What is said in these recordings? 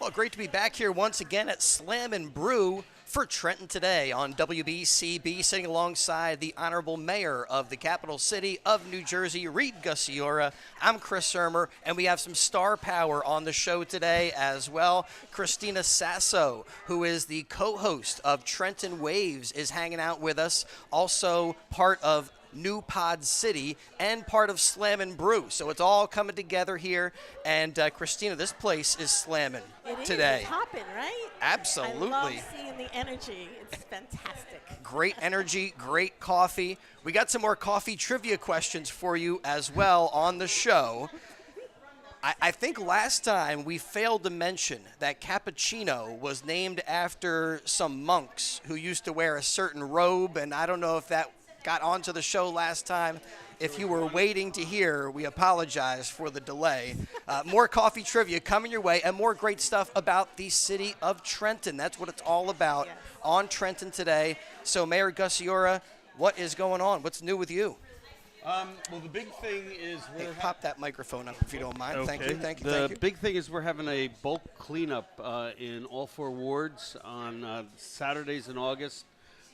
Well, great to be back here once again at Slam and Brew for Trenton today on WBCB, sitting alongside the Honorable Mayor of the capital city of New Jersey, Reed Gusciora. I'm Chris Ermer, and we have some star power on the show today as well. Christina Sasso, who is the co-host of Trenton Waves, is hanging out with us, also part of New Pod City and part of Slam and Brew. So it's all coming together here. And Christina, this place is slamming today. It's hopping, right? Absolutely. I love seeing the energy. It's fantastic. Great energy, great coffee. We got some more coffee trivia questions for you as well on the show. I think last time we failed to mention that cappuccino was named after some monks who used to wear a certain robe, and I don't know if that got onto the show last time. If you were waiting to hear, we apologize for the delay. More coffee trivia coming your way and more great stuff about the city of Trenton. That's what it's all about on Trenton today. So Mayor Gusciora, what is going on? What's new with you? Well, the big thing is pop that microphone up if you don't mind. Okay. Thank you. The big thing is we're having a bulk cleanup in all 4 wards on Saturdays in August.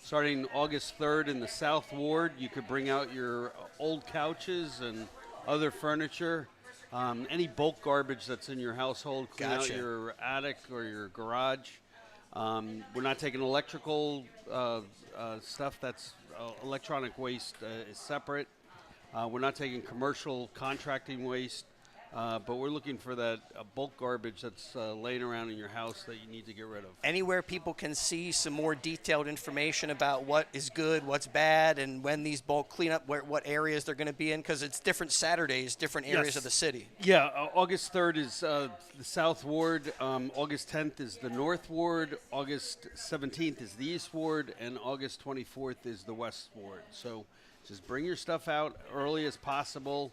Starting August 3rd in the South Ward, you could bring out your old couches and other furniture, any bulk garbage that's in your household, clean out your attic or your garage. We're not taking electrical stuff. That's electronic waste is separate. We're not taking commercial contracting waste. But we're looking for that bulk garbage that's laying around in your house that you need to get rid of. Anywhere people can see some more detailed information about what is good, what's bad, and when these bulk cleanup, what areas they're going to be in, because it's different Saturdays, different areas of the city. Yeah, August 3rd is the South Ward, August 10th is the North Ward, August 17th is the East Ward, and August 24th is the West Ward. So just bring your stuff out early as possible.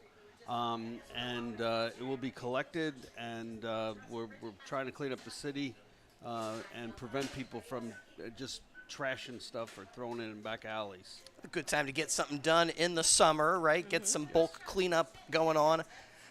And it will be collected, and we're trying to clean up the city and prevent people from just trashing stuff or throwing it in back alleys. A good time to get something done in the summer, right? Get some bulk cleanup going on.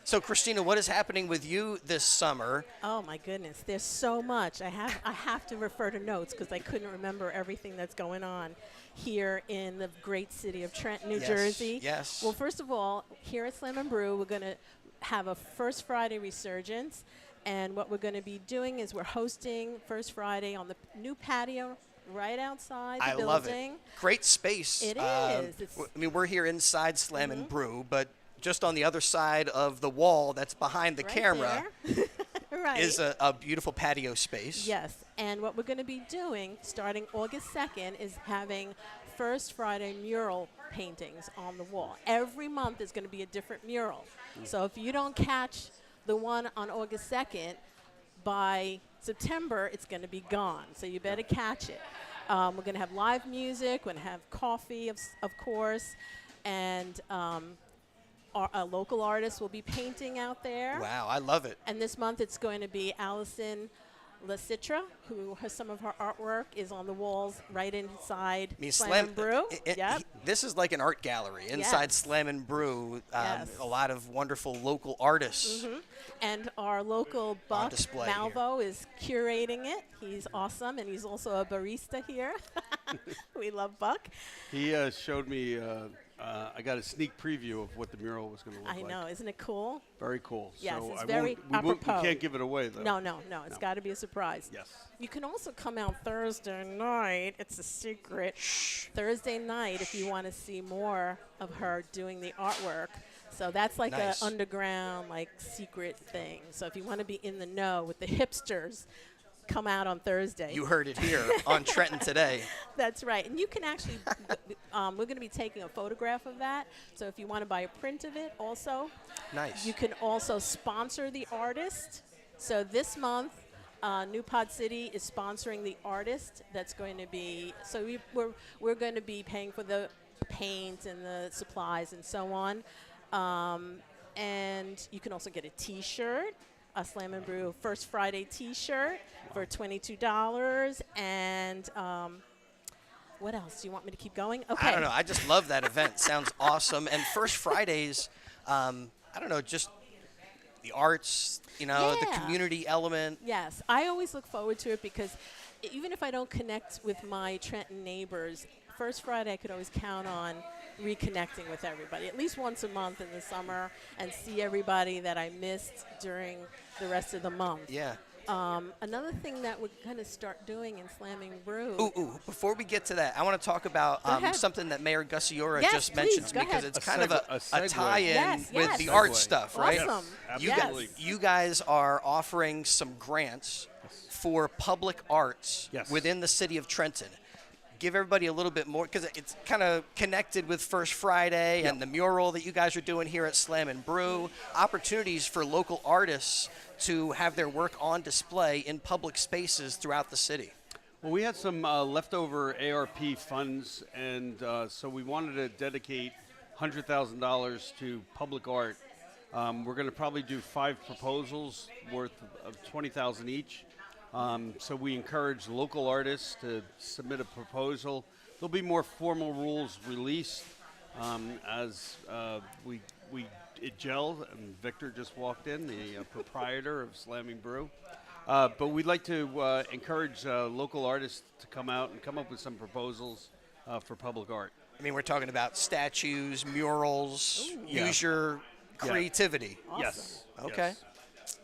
So, Christina, what is happening with you this summer? Oh my goodness, there's so much. I have to refer to notes because I couldn't remember everything that's going on here in the great city of Trenton, New Jersey. Yes. Well, first of all, here at Slam and Brew, we're going to have a First Friday resurgence, and what we're going to be doing is we're hosting First Friday on the new patio right outside the building. I love it. Great space. It is. I mean, we're here inside Slam and Brew, but just on the other side of the wall that's behind the camera is a beautiful patio space. Yes, and what we're going to be doing starting August 2nd is having First Friday mural paintings on the wall. Every month is going to be a different mural. So if you don't catch the one on August 2nd, by September it's going to be gone. So you better catch it. We're going to have live music, we're going to have coffee, of course, and a local artist will be painting out there. Wow, I love it. And this month it's going to be Allison LaCitra, who has some of her artwork is on the walls right inside Slam and Brew. This is like an art gallery inside Slam and Brew. A lot of wonderful local artists. And our local Buck Malvo is curating it. He's awesome, and he's also a barista here. We love Buck. He showed me, I got a sneak preview of what the mural was going to look like. I know, isn't it cool? Very cool. Yes, so it's very apropos. We can't give it away, though. No, it's got to be a surprise. Yes. You can also come out Thursday night. It's a secret. Thursday night, if you want to see more of her doing the artwork. So that's like an underground, like, secret thing. So if you want to be in the know with the hipsters, come out on Thursday. You heard it here on Trenton today. That's right. And you can actually, we're going to be taking a photograph of that. So if you want to buy a print of it also. Nice. You can also sponsor the artist. So this month, New Pod City is sponsoring the artist that's going to be, so we're going to be paying for the paint and the supplies and so on. And you can also get a T-shirt, a Slam and Brew First Friday T-shirt for $22. And what else? Do you want me to keep going? Okay. I don't know. I just love that event. Sounds awesome. And First Fridays, I don't know, just the arts, the Yeah. community element. Yes, I always look forward to it because even if I don't connect with my Trenton neighbors, First Friday I could always count on reconnecting with everybody at least once a month in the summer and see everybody that I missed during the rest of the month. Yeah. Another thing that we're going to start doing in Slamming Brew. Ooh, before we get to that, I want to talk about ahead. something that Mayor Gusciora Yes, just please, mentioned to go me because ahead. it's kind of a segue. tie-in Yes, with yes. the art Segue. stuff, right? Awesome. You, Yes. Absolutely. you guys are offering some grants for public arts Yes. within the city of Trenton. Give everybody a little bit more because it's kind of connected with First Friday and the mural that you guys are doing here at Slam and Brew. Opportunities for local artists to have their work on display in public spaces throughout the city. Well, we had some leftover ARP funds, and so we wanted to dedicate $100,000 to public art. We're going to probably do 5 proposals worth of $20,000 each. So we encourage local artists to submit a proposal. There'll be more formal rules released as it gelled, and Victor just walked in, the proprietor of Slamming Brew. But we'd like to encourage local artists to come out and come up with some proposals for public art. I mean, we're talking about statues, murals. Yeah. Use your creativity. Awesome. Yes. Okay. Yes.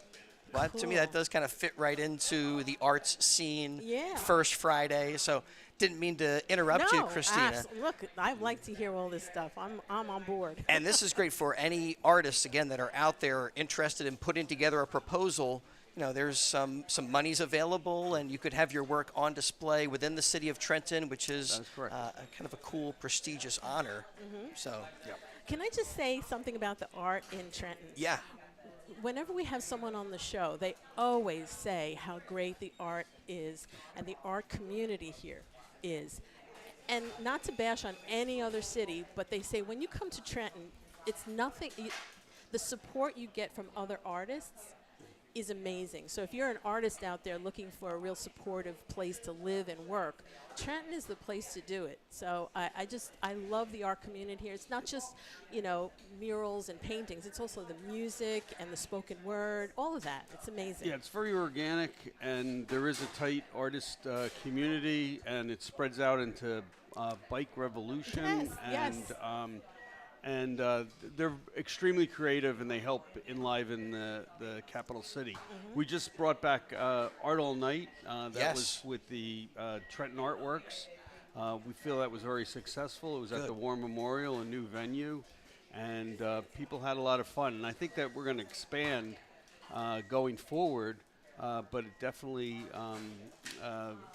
Well, to me, that does kind of fit right into the arts scene. Yeah. First Friday. So, didn't mean to interrupt you, Christina. Look, I like to hear all this stuff. I'm on board. And this is great for any artists, again, that are out there interested in putting together a proposal. There's some monies available, and you could have your work on display within the city of Trenton, which is That is correct. kind of a cool, prestigious honor. So, Can I just say something about the art in Trenton? yeah. Whenever we have someone on the show, they always say how great the art is and the art community here is. And not to bash on any other city, but they say when you come to Trenton, it's nothing. The support you get from other artists is amazing. So if you're an artist out there looking for a real supportive place to live and work, Trenton is the place to do it. So I love the art community here. It's not just, murals and paintings. It's also the music and the spoken word, all of that. It's amazing. Yeah, it's very organic, and there is a tight artist community, and it spreads out into bike revolution. Yes. And they're extremely creative, and they help enliven the capital city. We just brought back Art All Night. That was with the Trenton Artworks. We feel that was very successful. It was at the War Memorial, a new venue, and people had a lot of fun. And I think that we're going to expand going forward, but it definitely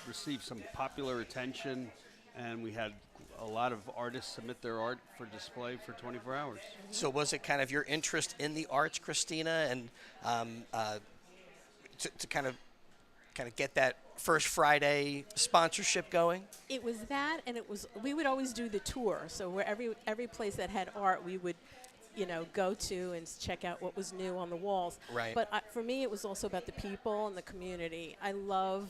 received some popular attention, and we had a lot of artists submit their art for display for 24 hours. So was it kind of your interest in the arts, Christina, and to kind of get that First Friday sponsorship going? It was that, and we would always do the tour. So where every place that had art, we would, go to and check out what was new on the walls. Right. But for me, it was also about the people and the community. I love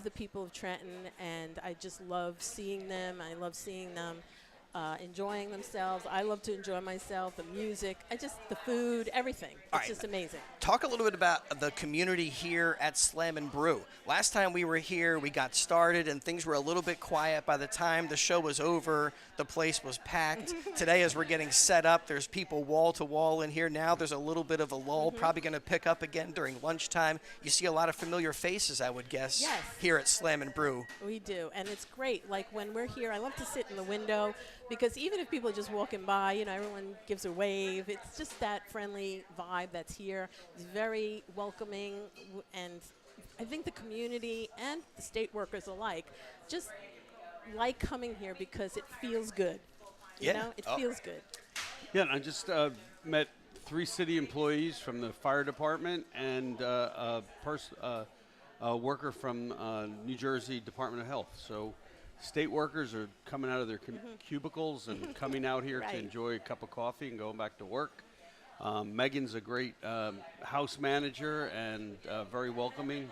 the people of Trenton, and I just love seeing them. I love seeing them enjoying themselves. I love to enjoy myself, the music, the food, everything. It's just amazing. Talk a little bit about the community here at Slam and Brew. Last time we were here, we got started and things were a little bit quiet. By the time the show was over, the place was packed. Today, as we're getting set up, there's people wall to wall in here. Now there's a little bit of a lull, probably going to pick up again during lunchtime. You see a lot of familiar faces, I would guess, here at Slam and Brew. We do, and it's great. Like when we're here, I love to sit in the window because even if people are just walking by, everyone gives a wave. It's just that friendly vibe that's here. It's very welcoming, and I think the community and the state workers alike just like coming here because it feels good. It feels good. Yeah, and I just met 3 city employees from the fire department and a worker from New Jersey Department of Health. So state workers are coming out of their cubicles and coming out here to enjoy a cup of coffee and going back to work. Megan's a great house manager and very welcoming.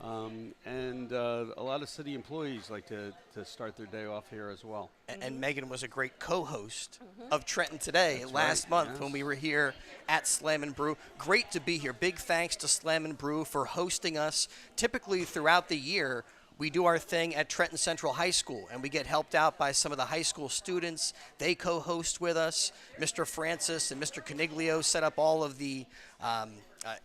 And a lot of city employees like to start their day off here as well. And Megan was a great co-host of Trenton Today last month when we were here at Slam and Brew. Great to be here. Big thanks to Slam and Brew for hosting us. Typically throughout the year, we do our thing at Trenton Central High School, and we get helped out by some of the high school students. They co-host with us. Mr. Francis and Mr. Coniglio set up all of the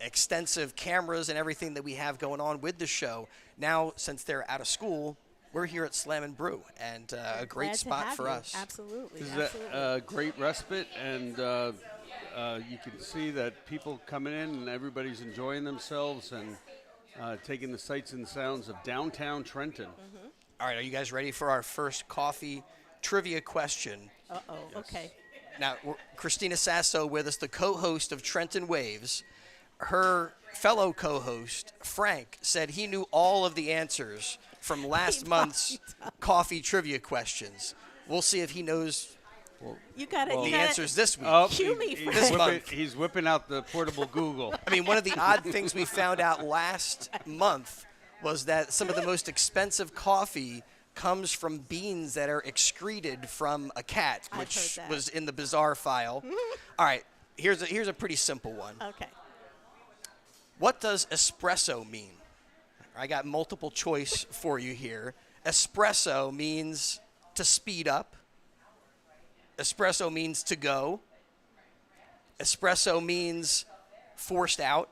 extensive cameras and everything that we have going on with the show. Now, since they're out of school, we're here at Slam and Brew, and a great spot for us. Absolutely. This is a great respite, and you can see that people coming in and everybody's enjoying themselves and taking the sights and sounds of downtown Trenton. All right, are you guys ready for our first coffee trivia question? Uh-oh, okay. Now, Christina Sasso with us, the co-host of Trenton Waves. Her fellow co-host, Frank, said he knew all of the answers from last month's coffee trivia questions. We'll see if he knows the answers this week. Cue me, Frank. He's whipping out the portable Google. I mean, one of the odd things we found out last month was that some of the most expensive coffee comes from beans that are excreted from a cat, which was in the bizarre file. All right, here's a pretty simple one. Okay. What does espresso mean? I got multiple choice for you here. Espresso means to speed up. Espresso means to go. Espresso means forced out.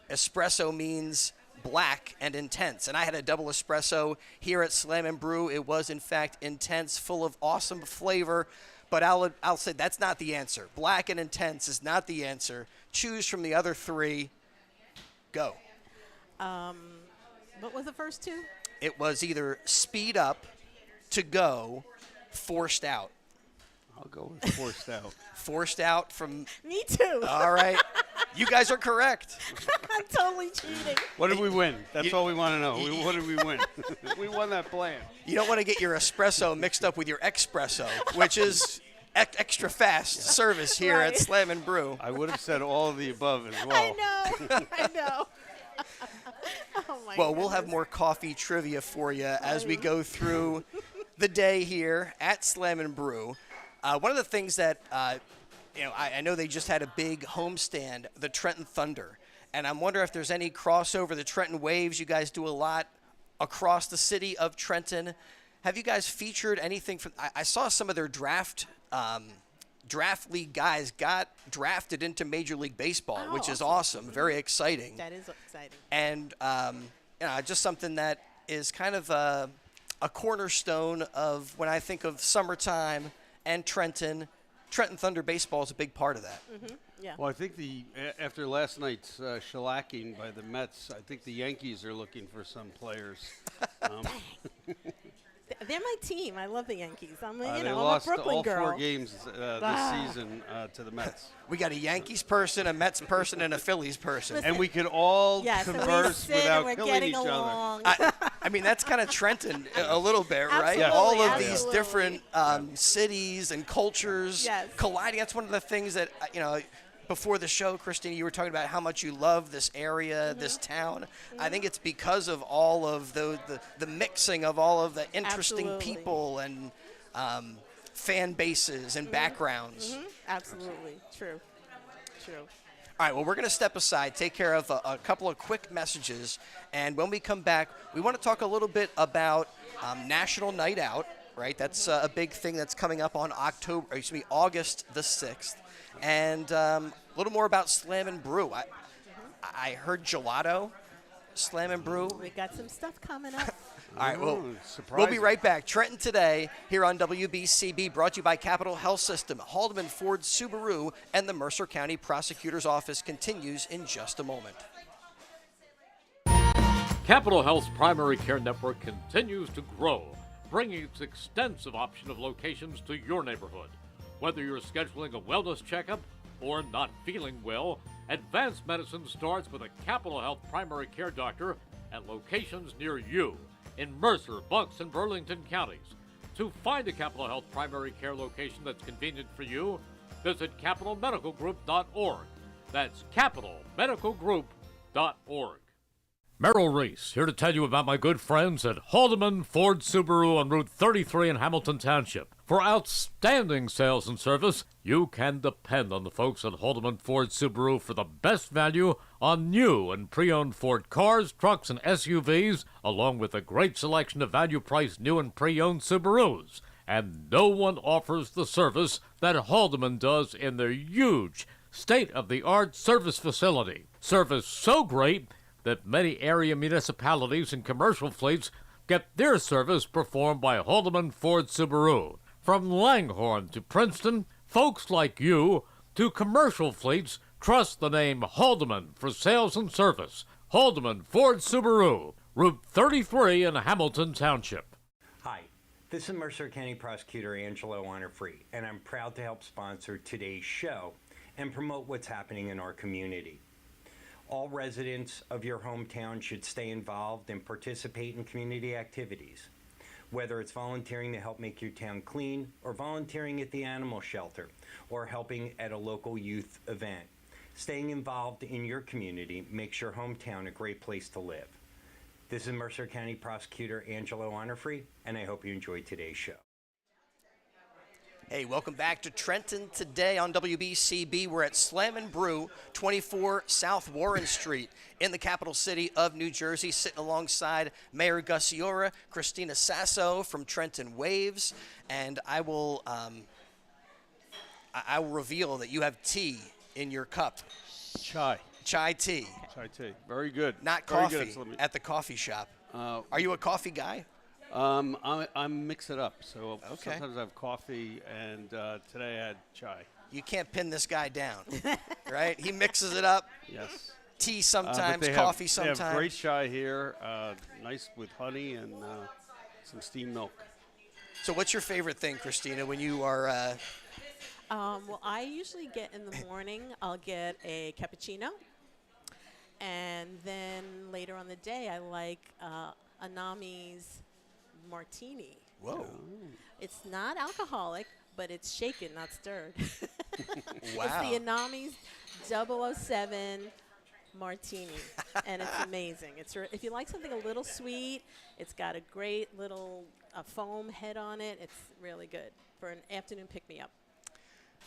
Espresso means black and intense. And I had a double espresso here at Slam and Brew. It was, in fact, intense, full of awesome flavor. But I'll say that's not the answer. Black and intense is not the answer. Choose from the other three. Go. What was the first two? It was either speed up, to go, forced out. I'll go with forced out. Forced out from... Me too. All right. You guys are correct. I'm totally cheating. What did we win? That's all we want to know. What did we win? We won that plan. You don't want to get your espresso mixed up with your espresso, which is extra fast service here at Slam and Brew. I would have said all of the above as well. I know. Oh my Well, we'll have more coffee trivia for you as we go through the day here at Slam and Brew. One of the things that, I know they just had a big homestand, the Trenton Thunder. And I'm wondering if there's any crossover. The Trenton Waves, you guys do a lot across the city of Trenton. Have you guys featured anything from? I saw some of their draft league guys got drafted into Major League Baseball, which is awesome, very exciting. That is exciting. And just something that is kind of a cornerstone of when I think of summertime and Trenton Thunder baseball is a big part of that. Yeah. Well, I think after last night's shellacking by the Mets, I think the Yankees are looking for some players. They're my team. I love the Yankees. I'm they I'm lost a Brooklyn all girl. 4 games this season to the Mets. We got a Yankees person, a Mets person, and a Phillies person. Listen, and we could all and converse we sit without and we're killing getting each along. other. I mean, that's kind of Trenton a little bit, right? Absolutely, All of absolutely. these different cities and cultures colliding. That's one of the things that, before the show, Christina, you were talking about how much you love this area, this town. I think it's because of all of the mixing of all of the interesting people and fan bases and backgrounds. Absolutely. True. All right, well, we're going to step aside, take care of a couple of quick messages, and when we come back, we want to talk a little bit about National Night Out, right? That's a big thing that's coming up on August the 6th, and a little more about Slam and Brew. I heard gelato, Slam and Brew. We got some stuff coming up. All right, well, we'll be right back. Trenton Today here on WBCB, brought to you by Capital Health System, Haldeman Ford Subaru, and the Mercer County Prosecutor's Office continues in just a moment. Capital Health's primary care network continues to grow, bringing its extensive option of locations to your neighborhood. Whether you're scheduling a wellness checkup or not feeling well, advanced medicine starts with a Capital Health primary care doctor at locations near you in Mercer, Bucks, and Burlington counties. To find a Capital Health primary care location that's convenient for you, visit capitalmedicalgroup.org. That's capitalmedicalgroup.org. Merrill Reese, here to tell you about my good friends at Haldeman Ford Subaru on Route 33 in Hamilton Township. For outstanding sales and service, you can depend on the folks at Haldeman Ford Subaru for the best value on new and pre-owned Ford cars, trucks, and SUVs, along with a great selection of value-priced new and pre-owned Subarus. And no one offers the service that Haldeman does in their huge, state-of-the-art service facility. Service so great that many area municipalities and commercial fleets get their service performed by Haldeman Ford Subaru. From Langhorne to Princeton, folks like you to commercial fleets trust the name Haldeman for sales and service. Haldeman Ford Subaru, Route 33 in Hamilton Township. Hi, this is Mercer County Prosecutor Angelo Honorfree, and I'm proud to help sponsor today's show and promote what's happening in our community. All residents of your hometown should stay involved and participate in community activities, whether it's volunteering to help make your town clean, or volunteering at the animal shelter, or helping at a local youth event. Staying involved in your community makes your hometown a great place to live. This is Mercer County Prosecutor Angelo Honorfree, and I hope you enjoyed today's show. Hey, welcome back to Trenton today on WBCB. We're at Slam and Brew, 24 South Warren Street in the capital city of New Jersey, sitting alongside Mayor Gusciora, Christina Sasso from Trenton Waves, and I will reveal that you have tea in your cup. Chai. Chai tea. Chai tea. Very good. Not Very coffee good. at the coffee shop. Are you a coffee guy? I mix it up. So Okay. sometimes I have coffee, and today I had chai. You can't pin this guy down, right? He mixes it up. Yes. Tea But sometimes, they coffee They sometimes. have great chai here, nice with honey and some steamed milk. So what's your favorite thing, Christina, when you are Well, I usually get in the morning, I'll get a cappuccino. And then later on the day, I like Anami's martini. Whoa. It's not alcoholic, but it's shaken, not stirred. Wow. It's the Anami's 007 martini, and it's amazing. If you like something a little sweet, it's got a great little foam head on it. It's really good for an afternoon pick-me-up.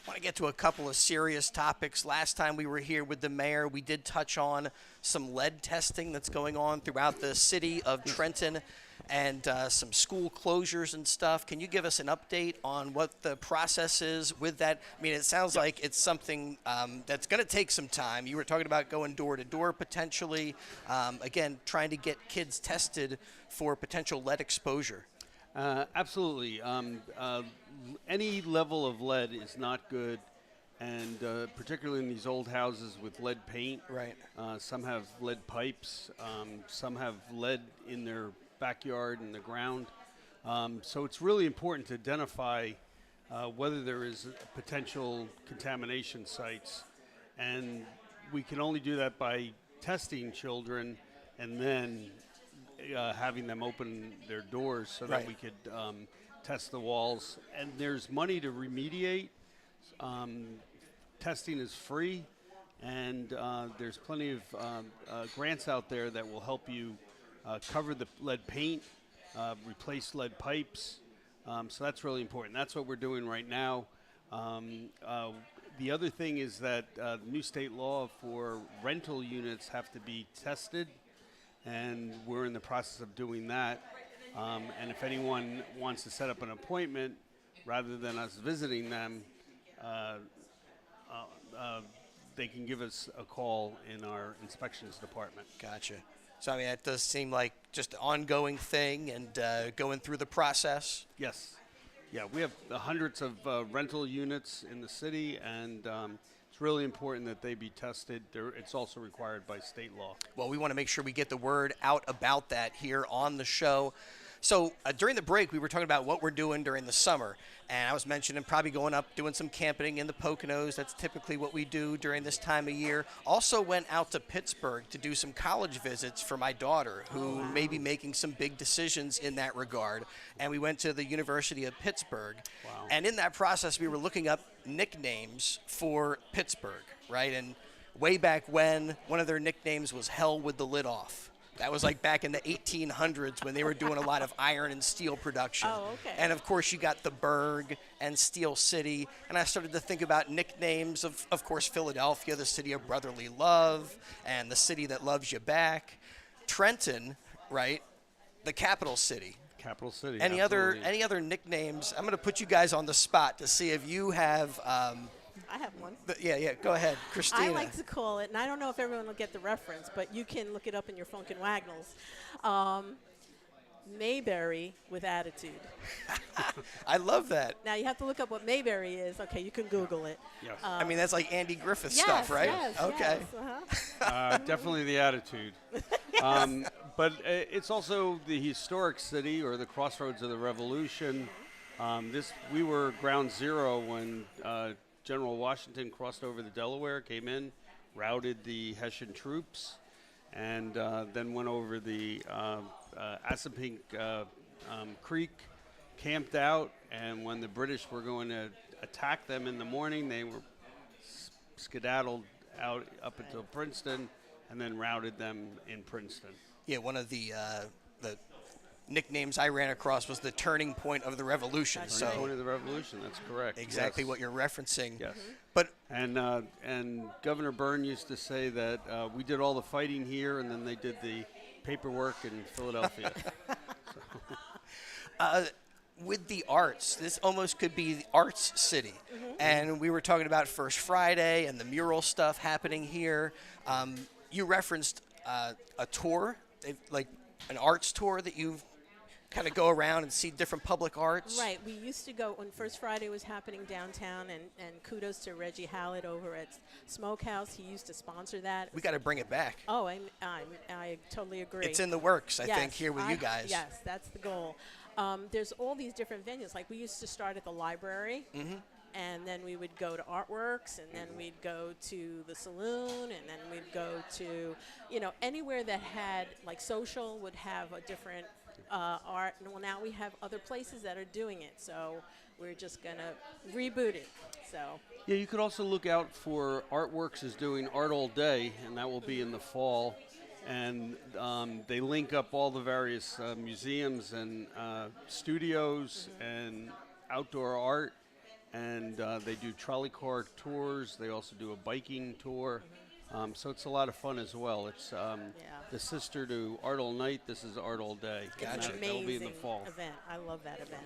I want to get to a couple of serious topics. Last time we were here with the mayor, we did touch on some lead testing that's going on throughout the city of Trenton and some school closures and stuff. Can you give us an update on what the process is with that? I mean, it sounds like it's something that's going to take some time. You were talking about going door to door potentially. Again, trying to get kids tested for potential lead exposure. Absolutely. Any level of lead is not good, and particularly in these old houses with lead paint. Right. Some have lead pipes. Some have lead in their backyard and the ground. So it's really important to identify whether there is potential contamination sites, and we can only do that by testing children and then having them open their doors so that Right. we could test the walls. And there's money to remediate. Testing is free, and there's plenty of grants out there that will help you cover the lead paint, replace lead pipes. So that's really important. That's what we're doing right now. The other thing is that the new state law for rental units have to be tested, and we're in the process of doing that. And if anyone wants to set up an appointment, rather than us visiting them, they can give us a call in our inspections department. Gotcha. So, I mean, that does seem like just an ongoing thing and going through the process. Yes. Yeah, we have hundreds of rental units in the city, and it's really important that they be tested. It's also required by state law. Well, we want to make sure we get the word out about that here on the show. So during the break, we were talking about what we're doing during the summer. And I was mentioning probably going up, doing some camping in the Poconos. That's typically what we do during this time of year. Also went out to Pittsburgh to do some college visits for my daughter, who may be making some big decisions in that regard. And we went to the University of Pittsburgh. Wow. And in that process, we were looking up nicknames for Pittsburgh, right? And way back when, one of their nicknames was Hell with the Lid Off. That was like back in the 1800s when they were doing a lot of iron and steel production. Oh, okay. And of course, you got the Berg and Steel City. And I started to think about nicknames of course, Philadelphia, the city of brotherly love, and the city that loves you back. Trenton, right? The capital city. Capital City. Any absolutely. other nicknames? I'm going to put you guys on the spot to see if you have. I have one. Yeah. Go ahead, Christina. I like to call it, and I don't know if everyone will get the reference, but you can look it up in your Funkin' Wagnalls. Mayberry with attitude. I love that. Now you have to look up what Mayberry is. Okay, you can Google it. Yes. I mean, that's like Andy Griffith Yes, stuff, right? yes, Okay. yes, uh-huh. Definitely the attitude. But it's also the historic city, or the crossroads of the Revolution. We were ground zero when General Washington crossed over the Delaware, came in, routed the Hessian troops, and then went over the Assunpink Creek, camped out, and when the British were going to attack them in the morning, they were skedaddled out up until Princeton, and then routed them in Princeton. Yeah, one of the nicknames I ran across was the turning point of the Revolution. That's So right. Point of the Revolution, that's correct. exactly Yes. what you're referencing. Yes. But And Governor Byrne used to say that we did all the fighting here, and then they did the paperwork in Philadelphia. with the arts, this almost could be the arts city. And we were talking about First Friday and the mural stuff happening here. You referenced a tour, like an arts tour that you've kind of go around and see different public arts. Right. We used to go when First Friday was happening downtown, and kudos to Reggie Hallett over at Smokehouse. He used to sponsor that. We got to bring it back. Oh, I totally agree. It's in the works, I Yes, think, here with you guys. Yes, that's the goal. There's all these different venues. Like we used to start at the library, and then we would go to Artworks, and then we'd go to the saloon, and then we'd go to, anywhere that had, like Social would have a different art. And well, now we have other places that are doing it, so we're just going to reboot it. So. Yeah, you could also look out for Artworks is doing Art All Day, and that will be in the fall. And they link up all the various museums and studios and outdoor art, and they do trolley car tours. They also do a biking tour. So it's a lot of fun as well. It's the sister to Art All Night. This is Art All Day. It's And an that'll be in amazing the fall. event. I love that event.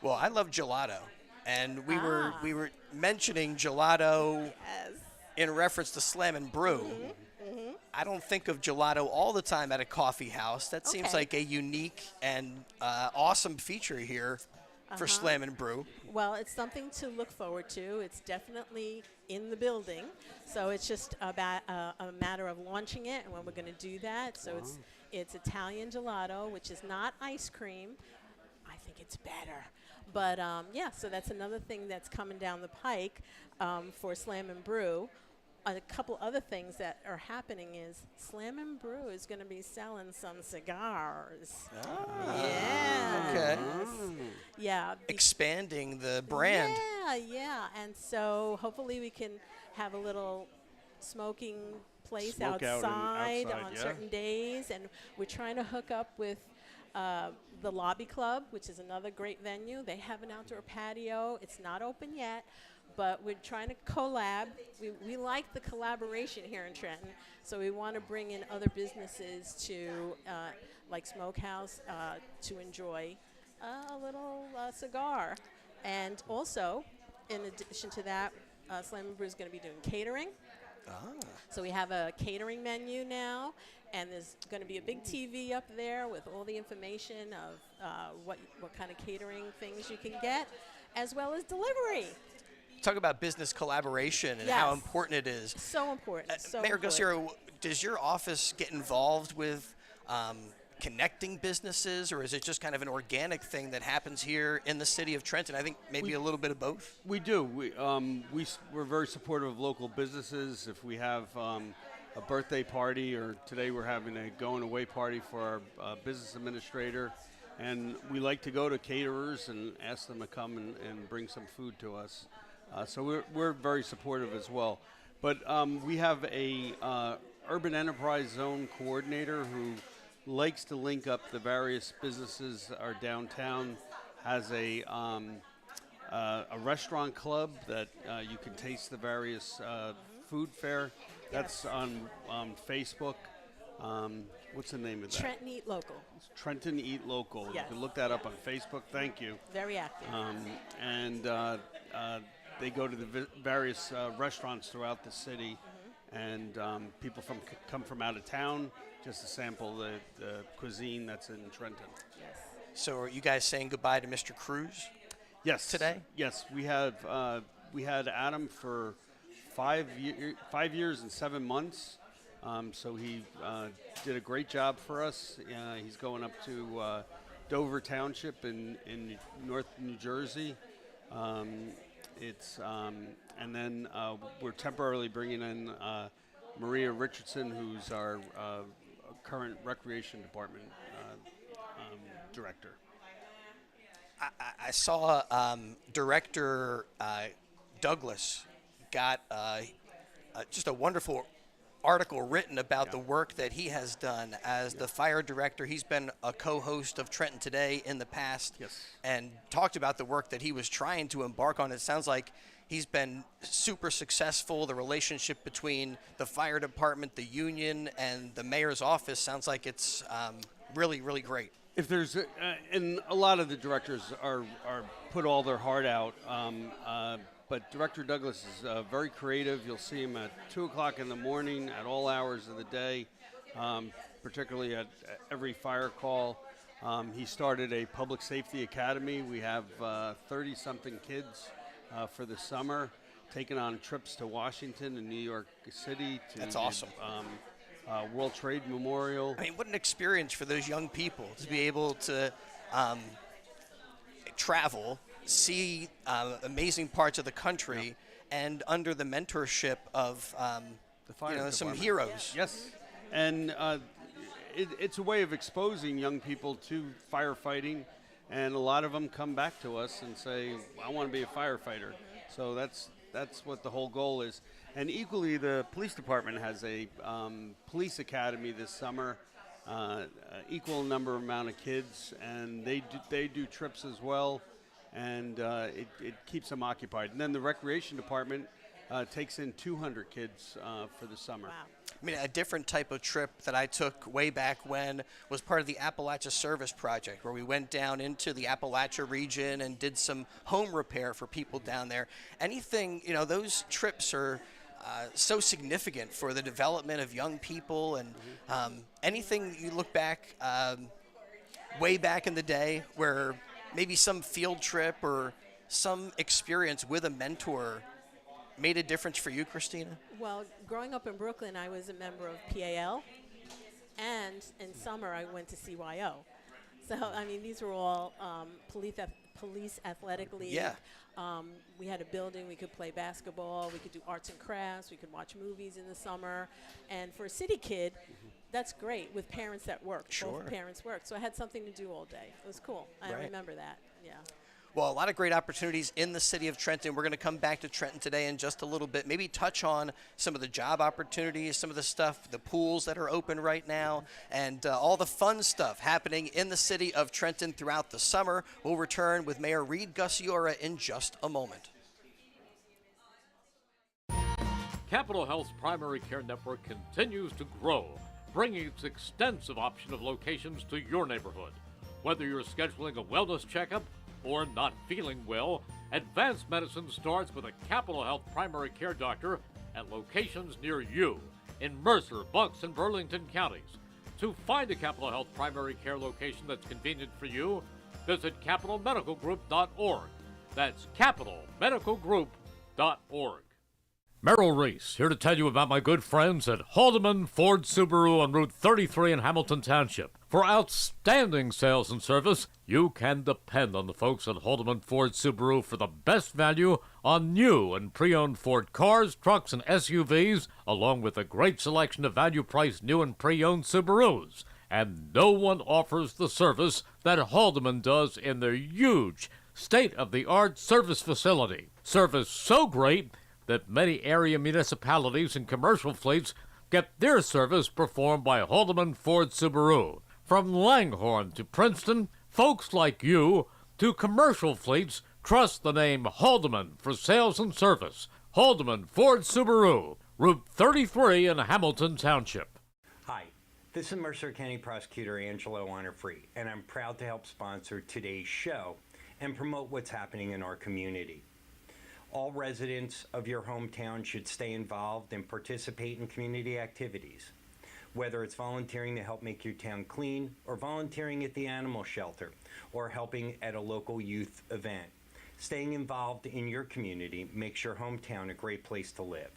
Well, I love gelato. And we were mentioning gelato Yes. in reference to Slam and Brew. I don't think of gelato all the time at a coffee house. That seems Okay. like a unique and awesome feature here for Slam and Brew. Well, it's something to look forward to. It's definitely in the building, so it's just about a matter of launching it and when we're going to do that. So it's Italian gelato, which is not ice cream. I think it's better. But so that's another thing that's coming down the pike for Slam and Brew. A couple other things that are happening is Slam and Brew is going to be selling some cigars. Yeah. Okay. Yeah. Expanding the brand. Yeah. And so hopefully we can have a little smoking place Smoke out and outside outside, on yeah. certain days. And we're trying to hook up with the Lobby Club, which is another great venue. They have an outdoor patio. It's not open yet, but we're trying to collab. We like the collaboration here in Trenton, so we want to bring in other businesses to, like Smokehouse, to enjoy a little cigar. And also, in addition to that, Slam and Brew is going to be doing catering. So we have a catering menu now, and there's going to be a big TV up there with all the information of what kind of catering things you can get, as well as delivery. Talk about business collaboration and how Yes. important it is. So important. So Mayor important. Gusciora, does your office get involved with connecting businesses, or is it just kind of an organic thing that happens here in the city of Trenton? I think maybe a little bit of both. We do. We're very supportive of local businesses. If we have a birthday party, or today we're having a going away party for our business administrator, and we like to go to caterers and ask them to come and bring some food to us. So we're very supportive as well. But we have a urban enterprise zone coordinator who likes to link up the various businesses. Our downtown has a restaurant club that you can taste the various food fare. That's on Facebook. What's the name of that? Trenton Eat Local. Trenton Eat Local. Yes. You can look that up on Facebook. Thank you. Very active. And they go to the various restaurants throughout the city, and people come from out of town just to sample the cuisine that's in Trenton. Yes. So are you guys saying goodbye to Mr. Cruz? Yes. Today? Yes, we had Adam for 5 years and 7 months. So he did a great job for us. He's going up to Dover Township in North New Jersey. And then we're temporarily bringing in Maria Richardson, who's our current Recreation Department director. I saw Director Douglas got just a wonderful article written about the work that he has done as the fire director. He's been a co-host of Trenton Today in the past, and talked about the work that he was trying to embark on. It sounds like he's been super successful. The relationship between the fire department, the union, and the mayor's office sounds like it's really, really great. If there's, and a lot of the directors are put all their heart out, but Director Douglas is very creative. You'll see him at 2 o'clock in the morning at all hours of the day, particularly at every fire call. He started a public safety academy. We have 30-something kids for the summer, taking on trips to Washington and New York City. That's awesome. World Trade Memorial. I mean, what an experience for those young people to be able to travel, see amazing parts of the country, and under the mentorship of the fire some department. heroes. Yes, and it's a way of exposing young people to firefighting, and a lot of them come back to us and say, I want to be a firefighter. So that's what the whole goal is. And equally, the police department has a police academy this summer, equal amount of kids, and they do trips as well, and it keeps them occupied. And then the recreation department takes in 200 kids for the summer. Wow. I mean, a different type of trip that I took way back when was part of the Appalachia Service Project, where we went down into the Appalachia region and did some home repair for people down there. Anything, those trips are so significant for the development of young people, and anything you look back way back in the day where maybe some field trip or some experience with a mentor made a difference for you, Christina? Well, growing up in Brooklyn, I was a member of PAL, and in summer I went to CYO. So, I mean, these were all police athletic league. Yeah. We had a building, we could play basketball, we could do arts and crafts, we could watch movies in the summer. And for a city kid, that's great with parents that work. Sure. Both parents worked. So I had something to do all day. It was cool. I Right. remember that. Yeah. Well, a lot of great opportunities in the city of Trenton. We're going to come back to Trenton Today in just a little bit. Maybe touch on some of the job opportunities, some of the stuff, the pools that are open right now, and all the fun stuff happening in the city of Trenton throughout the summer. We'll return with Mayor Reed Gusciora in just a moment. Capital Health's primary care network continues to grow, bringing its extensive option of locations to your neighborhood. Whether you're scheduling a wellness checkup or not feeling well, advanced medicine starts with a Capital Health primary care doctor at locations near you in Mercer, Bucks, and Burlington counties. To find a Capital Health primary care location that's convenient for you, visit capitalmedicalgroup.org. That's capitalmedicalgroup.org. Merrill Reese, here to tell you about my good friends at Haldeman Ford Subaru on Route 33 in Hamilton Township. For outstanding sales and service, you can depend on the folks at Haldeman Ford Subaru for the best value on new and pre-owned Ford cars, trucks, and SUVs, along with a great selection of value-priced new and pre-owned Subarus. And no one offers the service that Haldeman does in their huge, state-of-the-art service facility. Service so great that many area municipalities and commercial fleets Get their service performed by Haldeman Ford Subaru. From Langhorne to Princeton, folks like you to commercial fleets trust the name Haldeman for sales and service. Haldeman Ford Subaru, Route 33 in Hamilton Township. Hi, this is Mercer County Prosecutor Angelo Honorfree, and I'm proud to help sponsor today's show and promote what's happening in our community. All residents of your hometown should stay involved and participate in community activities, whether it's volunteering to help make your town clean, or volunteering at the animal shelter, or helping at a local youth event. Staying involved in your community makes your hometown a great place to live.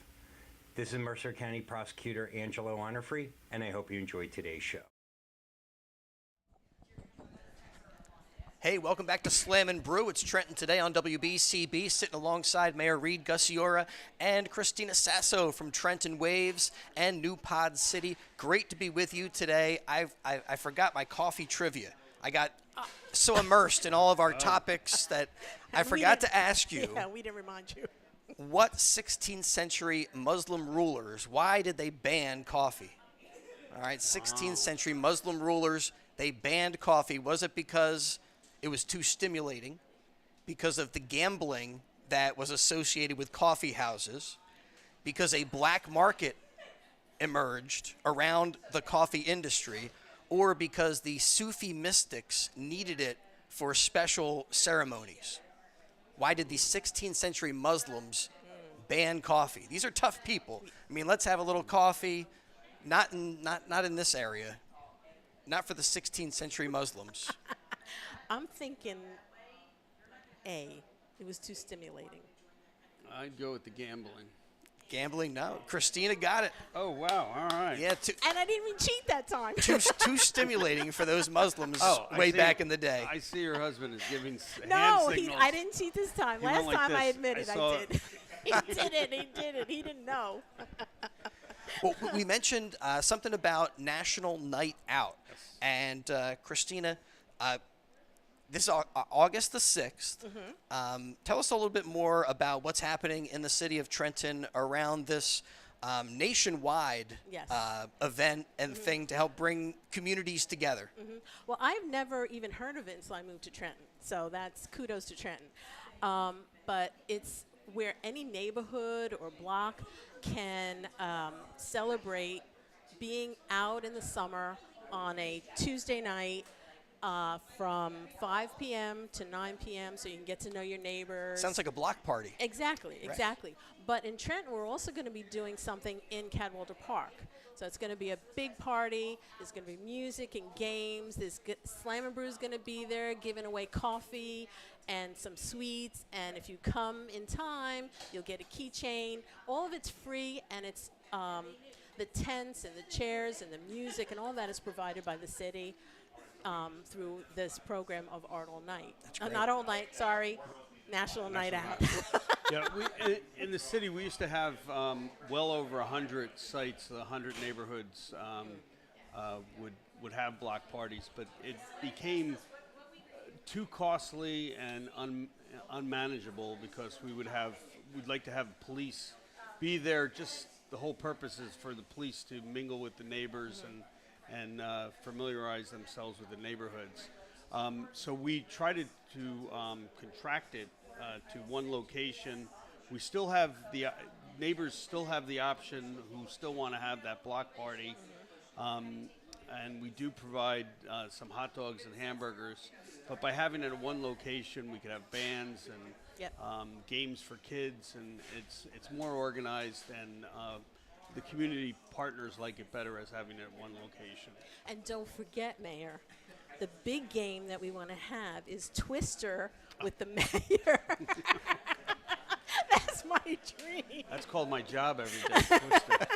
This is Mercer County Prosecutor Angelo Honorfree, and I hope you enjoyed today's show. Hey, welcome back to Slam and Brew. It's Trenton today on WBCB, sitting alongside Mayor Reed Gusciora and Christina Sasso from Trenton Waves and New Pod City. Great to be with you today. I forgot my coffee trivia. I got so immersed in all of our topics that I forgot to ask you. Yeah, we didn't remind you. What 16th century Muslim rulers, why did they ban coffee? All right, 16th century Muslim rulers, they banned coffee. Was it because it was too stimulating, because of the gambling that was associated with coffee houses, because a black market emerged around the coffee industry, or because the Sufi mystics needed it for special ceremonies? Why did the 16th century Muslims ban coffee? These are tough people. I mean, let's have a little coffee, not in this area, not for the 16th century Muslims. I'm thinking A. It was too stimulating. I'd go with the gambling. Gambling? No. Christina got it. Oh, wow. All right. Yeah, And I didn't even cheat that time. too stimulating for those Muslims way back in the day. I see your husband is giving No, hand signals. I didn't cheat this time. He went Last like time I this. admitted I saw I did. He did it. He didn't know. Well, we mentioned something about National Night Out. And Christina, this is August the 6th. Tell us a little bit more about what's happening in the city of Trenton around this nationwide Yes. Event and thing to help bring communities together. Well, I've never even heard of it until I moved to Trenton. So that's kudos to Trenton. But it's where any neighborhood or block can celebrate being out in the summer on a Tuesday night from 5 p.m. to 9 p.m. so you can get to know your neighbors. Sounds like a block party. Exactly. But in Trenton, we're also going to be doing something in Cadwalder Park. So it's going to be a big party. There's going to be music and games. Slam and Brew is going to be there giving away coffee and some sweets. And if you come in time, you'll get a keychain. All of it's free, and it's the tents and the chairs and the music and all that is provided by the city through this program of Art All Night. Not All Night, sorry, National Night Out. Yeah, in the city, we used to have well over 100 sites, 100 neighborhoods would have block parties, but it became too costly and unmanageable because we'd like to have police be there. Just the whole purpose is for the police to mingle with the neighbors and familiarize themselves with the neighborhoods. So we tried to contract it to one location. We still have neighbors still have the option who still want to have that block party. And we do provide some hot dogs and hamburgers. But by having it at one location, we could have bands and games for kids, and it's more organized, and the community partners like it better as having it at one location. And don't forget, Mayor, the big game that we want to have is Twister with the mayor. That's my dream. That's called my job every day. Twister.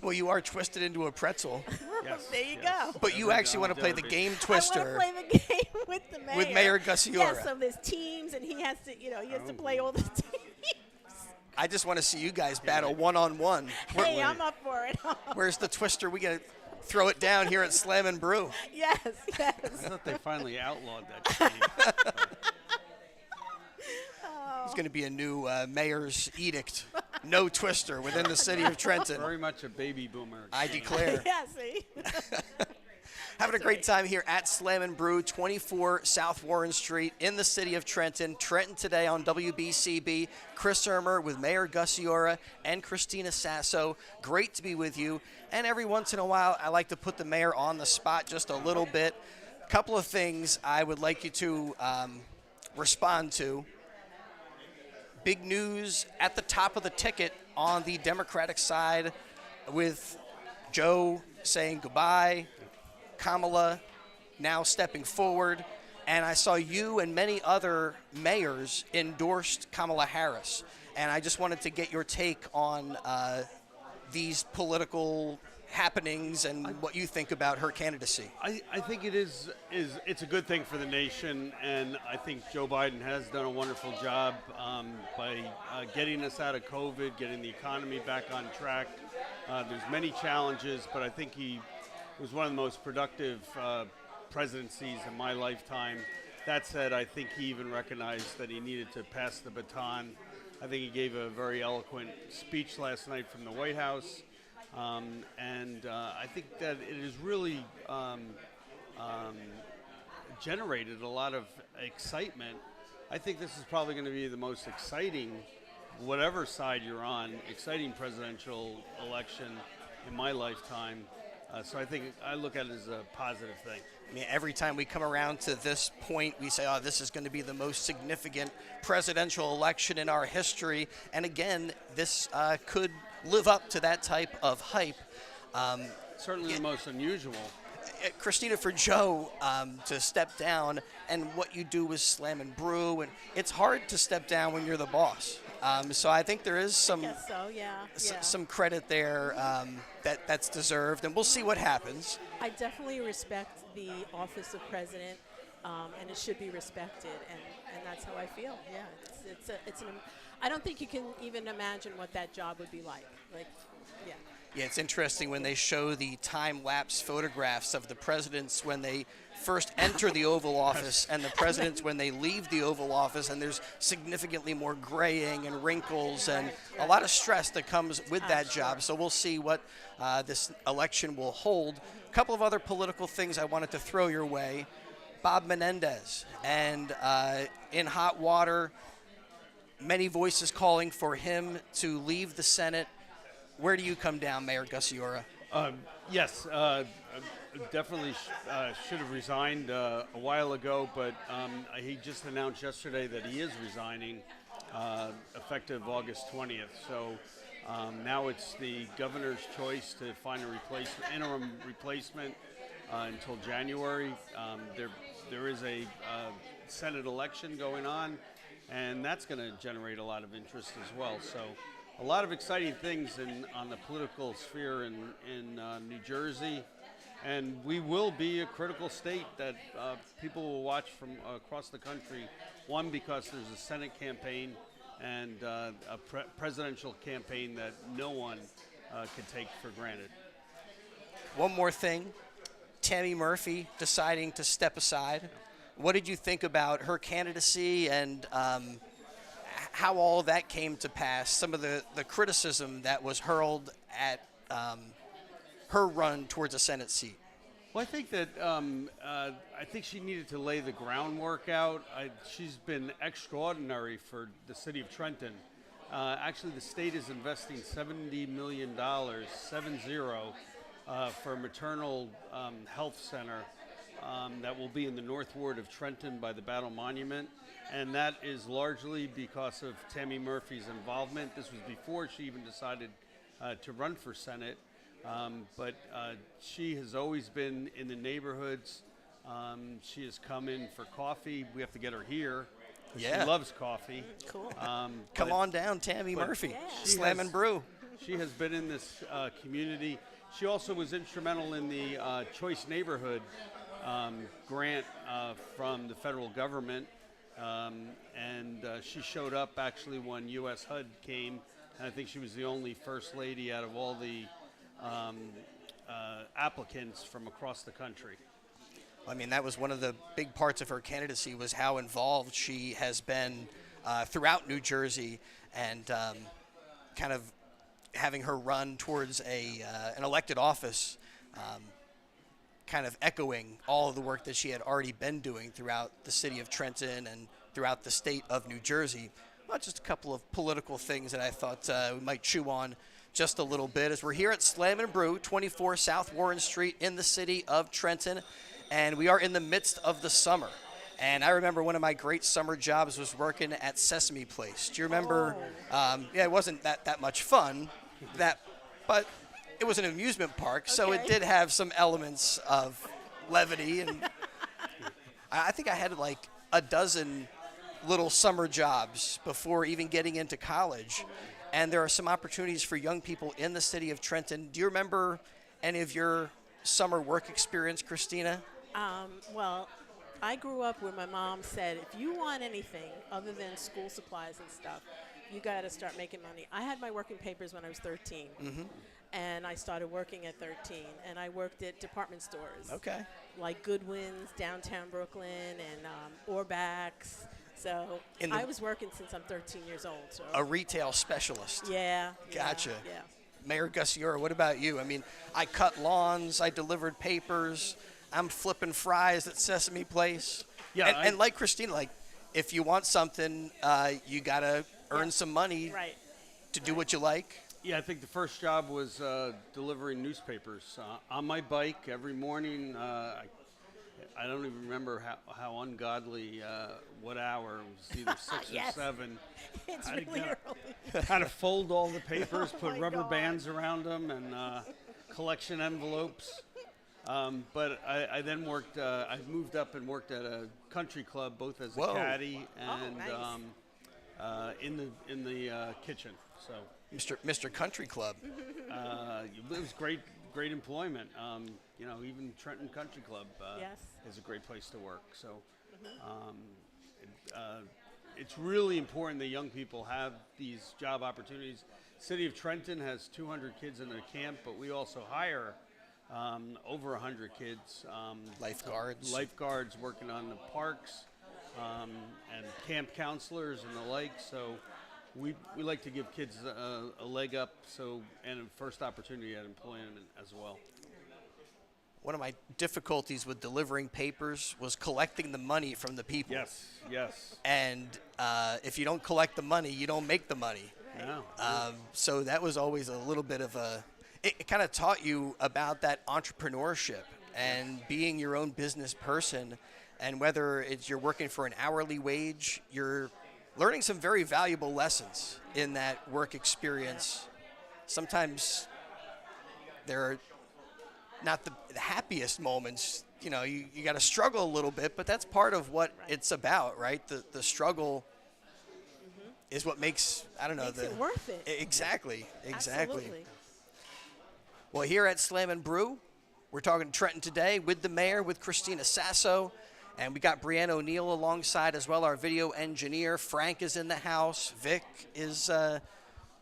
Well, you are twisted into a pretzel. Yes, There you yes. go. But you actually want to play the game Twister. I want to play the game with the mayor. With Mayor Gusciora. Yeah, so there's teams, and he has to play all the teams. I just want to see you guys battle one-on-one. Hey, I'm up for it. Where's the Twister? We got to throw it down here at Slam and Brew. Yes. I thought they finally outlawed that game. It's going to be a new mayor's edict. no twister within the city of Trenton. Very much a baby boomer. I declare. Yeah, see? Having a great time here at Slam and Brew, 24 South Warren Street in the city of Trenton. Trenton Today on WBCB. Chris Ermer with Mayor Gusciora and Christina Sasso. Great to be with you. And every once in a while, I like to put the mayor on the spot just a little bit. A couple of things I would like you to respond to. Big news at the top of the ticket on the Democratic side with Joe saying goodbye, Kamala now stepping forward, and I saw you and many other mayors endorsed Kamala Harris. And I just wanted to get your take on these political happenings and what you think about her candidacy. I think it's a good thing for the nation, and I think Joe Biden has done a wonderful job by getting us out of COVID, getting the economy back on track. There's many challenges, but I think he was one of the most productive presidencies in my lifetime. That said, I think he even recognized that he needed to pass the baton. I think he gave a very eloquent speech last night from the White House. And I think that it has really generated a lot of excitement. I think this is probably going to be the most exciting, whatever side you're on, exciting presidential election in my lifetime. So I think I look at it as a positive thing. I mean, every time we come around to this point, we say, oh, this is going to be the most significant presidential election in our history. And again, this could live up to that type of hype. Certainly the most unusual. Christina, for Joe to step down, and what you do with Slam and Brew, and it's hard to step down when you're the boss. So I think there is some Yes, so, yeah. some credit there that's deserved, and we'll see what happens. I definitely respect the office of president, and it should be respected, and that's how I feel. Yeah, I don't think you can even imagine what that job would be like. Yeah. Yeah, it's interesting when they show the time-lapse photographs of the presidents when they first enter the Oval Office and the presidents when they leave the Oval Office, and there's significantly more graying and wrinkles and a lot of stress that comes with that job. So we'll see what this election will hold. A couple of other political things I wanted to throw your way. Bob Menendez, and in hot water, many voices calling for him to leave the Senate. Where do you come down, Mayor Gusciora? Yes, definitely should have resigned a while ago, but he just announced yesterday that he is resigning effective August 20th. So now it's the governor's choice to find a interim replacement until January. There is a Senate election going on, and that's going to generate a lot of interest as well. So a lot of exciting things on the political sphere in New Jersey, and we will be a critical state that people will watch from across the country. One, because there's a Senate campaign and a presidential campaign that no one can take for granted. One more thing, Tammy Murphy deciding to step aside. What did you think about her candidacy and how all of that came to pass, some of the criticism that was hurled at her run towards a Senate seat? Well, I think that I think she needed to lay the groundwork out. She's been extraordinary for the city of Trenton. Actually, the state is investing $70 million, 70, for a maternal health center that will be in the North Ward of Trenton by the Battle Monument. And that is largely because of Tammy Murphy's involvement. This was before she even decided to run for Senate. But she has always been in the neighborhoods. She has come in for coffee. We have to get her here. Yeah. She loves coffee. Cool. Come on down, Tammy Murphy. Yeah. Slam and Brew. She has been in this community. She also was instrumental in the Choice Neighborhood grant from the federal government. And she showed up actually when U.S. HUD came, and I think she was the only first lady out of all the applicants from across the country. I mean, that was one of the big parts of her candidacy, was how involved she has been throughout New Jersey. And kind of having her run towards an elected office, kind of echoing all of the work that she had already been doing throughout the city of Trenton and throughout the state of New Jersey. Well, just a couple of political things that I thought we might chew on just a little bit as we're here at Slam and Brew, 24 South Warren Street in the city of Trenton, and we are in the midst of the summer. And I remember one of my great summer jobs was working at Sesame Place. Do you remember? Yeah, it wasn't that much fun, but it was an amusement park, so it did have some elements of levity. And I think I had like a dozen little summer jobs before even getting into college. And there are some opportunities for young people in the city of Trenton. Do you remember any of your summer work experience, Christina? Well, I grew up where my mom said, if you want anything other than school supplies and stuff, you got to start making money. I had my working papers when I was 13. And I started working at 13. And I worked at department stores. Okay. Like Goodwin's, downtown Brooklyn, and Orbach's. So I was working since I'm 13 years old. So a retail specialist. Yeah. Gotcha. Yeah. Mayor Gusciora, what about you? I mean, I cut lawns, I delivered papers, I'm flipping fries at Sesame Place. Yeah, and like Christina, like if you want something, you gotta earn some money to do what you like. Yeah, I think the first job was delivering newspapers on my bike every morning. I don't even remember how ungodly, what hour. It was either 6 or 7. It's really early. Had to fold all the papers, Oh put my rubber God. bands around them, and collection envelopes. But I then worked, I moved up and worked at a country club, both as a Whoa. caddy and nice. in the kitchen. So Mr. Country Club. it was great employment. Even Trenton Country Club is a great place to work. So it's really important that young people have these job opportunities. City of Trenton has 200 kids in their camp, but we also hire over 100 kids. Lifeguards working on the parks, and camp counselors and the like. So we like to give kids a leg up, and a first opportunity at employment as well. One of my difficulties with delivering papers was collecting the money from the people. Yes. And if you don't collect the money, you don't make the money. Yeah. So that was always a little bit of it kind of taught you about that entrepreneurship and being your own business person. And whether it's you're working for an hourly wage, you're learning some very valuable lessons in that work experience. Sometimes they're not the happiest moments. You got to struggle a little bit, but that's part of what it's about, right? The struggle is what makes, Makes it worth it. Exactly. Absolutely. Well, here at Slam and Brew, we're talking to Trenton today with the mayor, with Christina Sasso, and we got Brianna O'Neill alongside as well, our video engineer. Frank is in the house. Vic is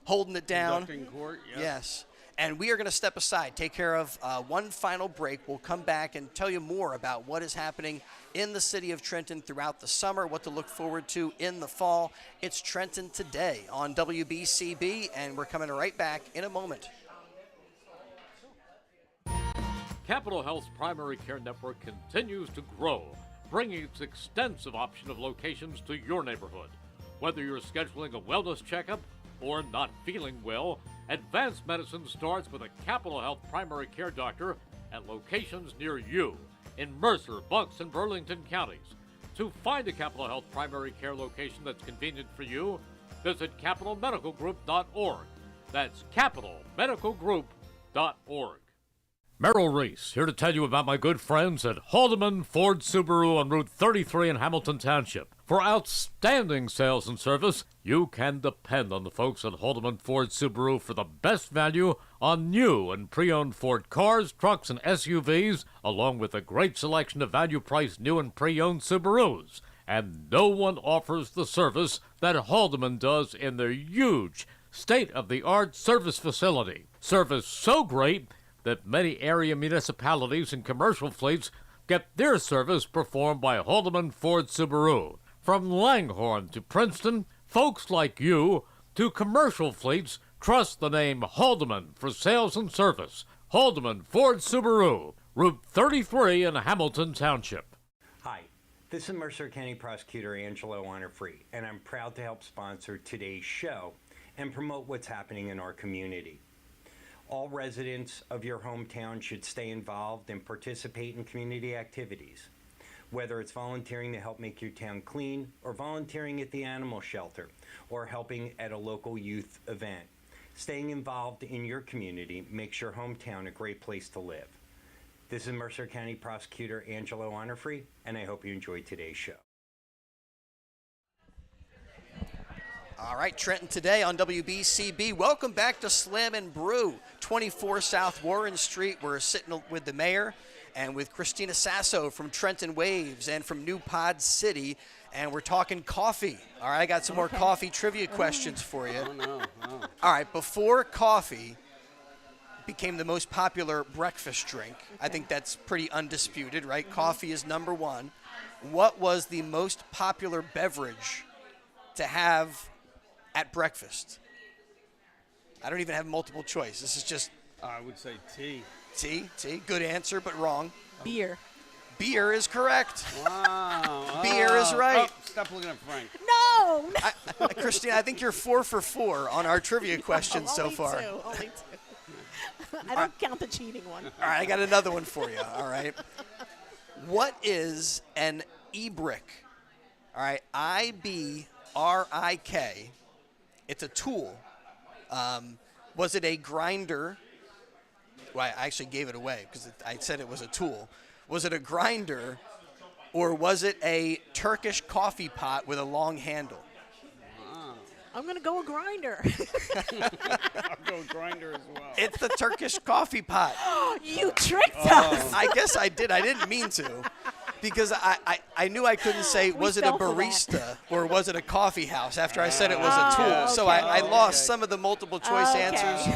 holding it down. Conducting court, Yes. And we are going to step aside, take care of one final break. We'll come back and tell you more about what is happening in the city of Trenton throughout the summer, what to look forward to in the fall. It's Trenton Today on WBCB, and we're coming right back in a moment. Capital Health's primary care network continues to grow, bringing its extensive option of locations to your neighborhood. Whether you're scheduling a wellness checkup or not feeling well, advanced medicine starts with a Capital Health primary care doctor at locations near you in Mercer, Bucks, and Burlington counties. To find a Capital Health primary care location that's convenient for you, visit capitalmedicalgroup.org. That's capitalmedicalgroup.org. Merrill Reese, here to tell you about my good friends at Haldeman Ford Subaru on Route 33 in Hamilton Township. For outstanding sales and service, you can depend on the folks at Haldeman Ford Subaru for the best value on new and pre-owned Ford cars, trucks, and SUVs, along with a great selection of value-priced new and pre-owned Subarus. And no one offers the service that Haldeman does in their huge, state-of-the-art service facility. Service so great that many area municipalities and commercial fleets get their service performed by Haldeman Ford Subaru. From Langhorne to Princeton, folks like you, to commercial fleets Trust the name Haldeman for sales and service. Haldeman Ford Subaru, Route 33 in Hamilton Township. Hi, this is Mercer County Prosecutor Angelo Honorfree, and I'm proud to help sponsor today's show and promote what's happening in our community. All residents of your hometown should stay involved and participate in community activities, whether it's volunteering to help make your town clean, or volunteering at the animal shelter, or helping at a local youth event. Staying involved in your community makes your hometown a great place to live. This is Mercer County Prosecutor Angelo Honorfree, and I hope you enjoyed today's show. All right, Trenton today on WBCB. Welcome back to Slam and Brew, 24 South Warren Street. We're sitting with the mayor and with Christina Sasso from Trenton Waves and from New Pod City, and we're talking coffee. All right, I got some more coffee trivia questions for you. Oh, no. All right, before coffee became the most popular breakfast drink, I think that's pretty undisputed, right? Coffee is number one. What was the most popular beverage to have at breakfast? I don't even have multiple choice. This is just I would say tea. tea. Good answer, but wrong. Beer. Beer is correct. Wow. Beer is right. Oh, stop looking at Frank. No! Christina, I think you're 4 for 4 on our trivia questions so Only far. Only two. I don't count the cheating one. All right, I got another one for you. All right. What is an e-brick? All right, IBRIK. It's a tool. Was it a grinder? Well, I actually gave it away because I said it was a tool. Was it a grinder, or was it a Turkish coffee pot with a long handle? I'm going to go a grinder. I'll go grinder as well. It's the Turkish coffee pot. You tricked us. I guess I did. I didn't mean to. Because I knew I couldn't say, was it a fell for that. barista or was it a coffee house after I said it was a tool. So I lost some of the multiple choice answers.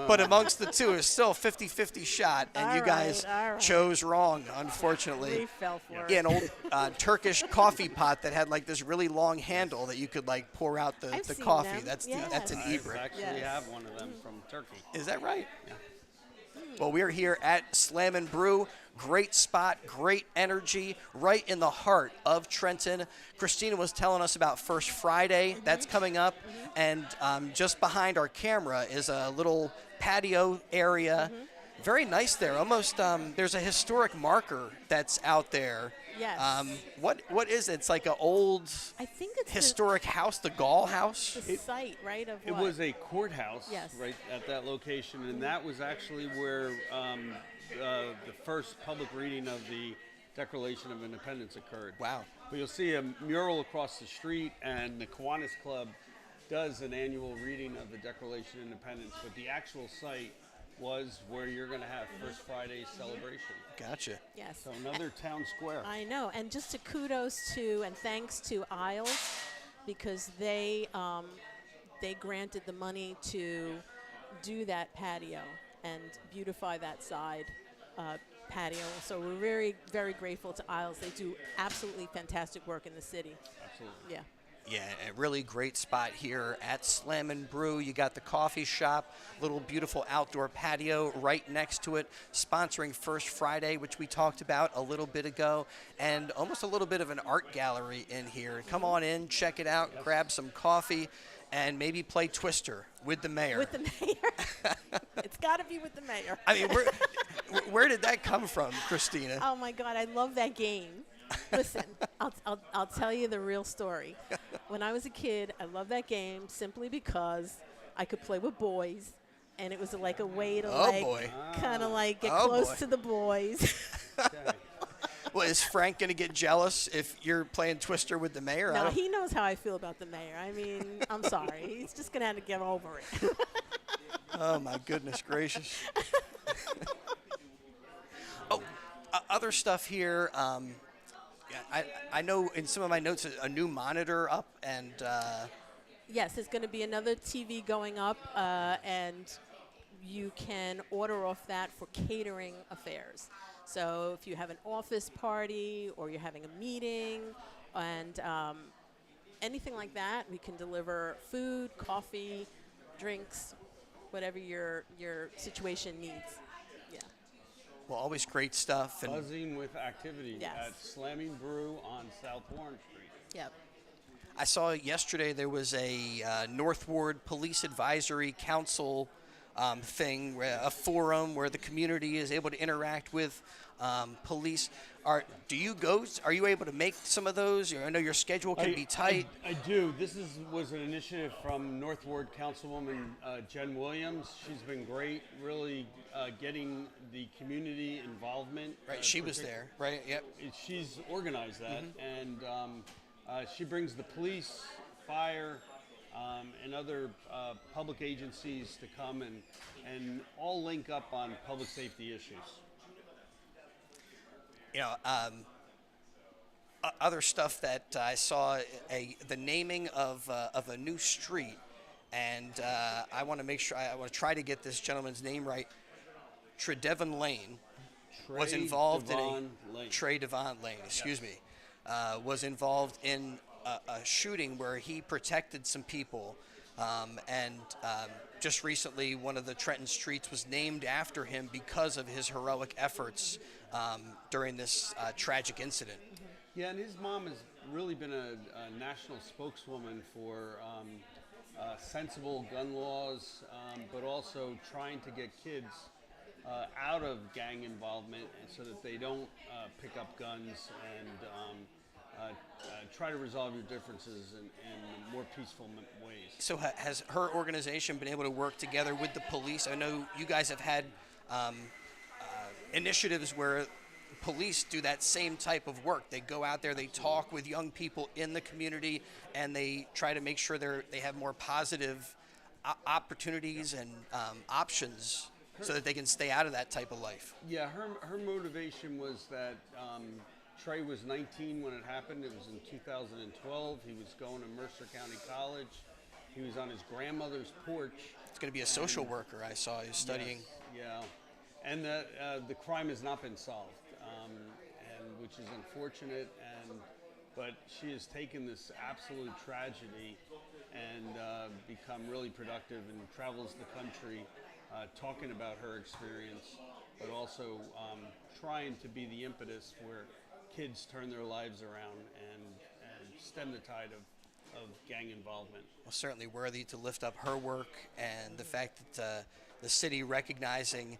But amongst the two, it's still a 50-50 shot. And you guys chose wrong, unfortunately. We fell for it. Yeah, an old Turkish coffee pot that had like this really long handle that you could like pour out the I've seen coffee. them. That's Yes. that's an I e-brick. actually Yes. have one of them from Turkey. Is that right? Yeah. Well, we're here at Slam and Brew. Great spot, great energy, right in the heart of Trenton. Christina was telling us about First Friday. That's coming up. And just behind our camera is a little patio area. Very nice there. Almost, there's a historic marker that's out there. Yes. What is it? It's like an old I think it's historic house, the Gall House. the site, right? Of It what? was a courthouse Yes. right at that location, and that was actually where the first public reading of the Declaration of Independence occurred. Wow. But you'll see a mural across the street, and the Kiwanis Club does an annual reading of the Declaration of Independence, but the actual site was where you're going to have First Friday celebration. Gotcha. Yes. So another town square. I know, and just a kudos to and thanks to Isles, because they granted the money to do that patio and beautify that side patio. So we're very, very grateful to Isles. They do absolutely fantastic work in the city. Absolutely. Yeah. Yeah, a really great spot here at Slam and Brew. You got the coffee shop, little beautiful outdoor patio right next to it, sponsoring First Friday, which we talked about a little bit ago, and almost a little bit of an art gallery in here. Come on in, check it out, grab some coffee, and maybe play Twister with the mayor. With the mayor. It's got to be with the mayor. I mean, where did that come from, Christina? Oh my God, I love that game. Listen, I'll tell you the real story. When I was a kid, I loved that game simply because I could play with boys, and it was like a way to kind of like get close to the boys. Well, is Frank going to get jealous if you're playing Twister with the mayor? No, he knows how I feel about the mayor. I mean, I'm sorry. He's just going to have to get over it. Oh, my goodness gracious. Other stuff here. I know in some of my notes a new monitor up, and Yes, there's going to be another TV going up, and you can order off that for catering affairs. So if you have an office party or you're having a meeting and anything like that, we can deliver food, coffee, drinks, whatever your situation needs. Yeah. Well, always great stuff. And Buzzing with activity Yes. at Slamming Brew on South Warren Street. Yep. I saw yesterday there was a North Ward Police Advisory Council thing, a forum where the community is able to interact with police. Are you able to make some of those? I know your schedule can be tight. I do. This was an initiative from North Ward Councilwoman Jen Williams. She's been great, really getting the community involvement. Right, she was there, right? Yep. She's organized that, and she brings the police, fire, and other public agencies to come and all link up on public safety issues. Other stuff that I saw, the naming of a new street, and I want to try to get this gentleman's name right. Trevon Lane was involved Trey Devon Lane, excuse me, was involved in a shooting where he protected some people, and just recently one of the Trenton streets was named after him because of his heroic efforts during this tragic incident. Yeah, and his mom has really been a national spokeswoman for sensible gun laws, but also trying to get kids out of gang involvement so that they don't pick up guns and try to resolve your differences in more peaceful ways. So has her organization been able to work together with the police? I know you guys have had initiatives where police do that same type of work. They go out there, they talk with young people in the community, and they try to make sure they have more positive opportunities and options so that they can stay out of that type of life. Yeah, her motivation was that Trey was 19 when it happened. It was in 2012. He was going to Mercer County College. He was on his grandmother's porch. It's going to be a social worker, I saw. He's studying. Yes, yeah, and the crime has not been solved, and which is unfortunate. But she has taken this absolute tragedy and become really productive and travels the country talking about her experience, but also trying to be the impetus where kids turn their lives around and stem the tide of gang involvement. Well, certainly worthy to lift up her work, and the fact that the city recognizing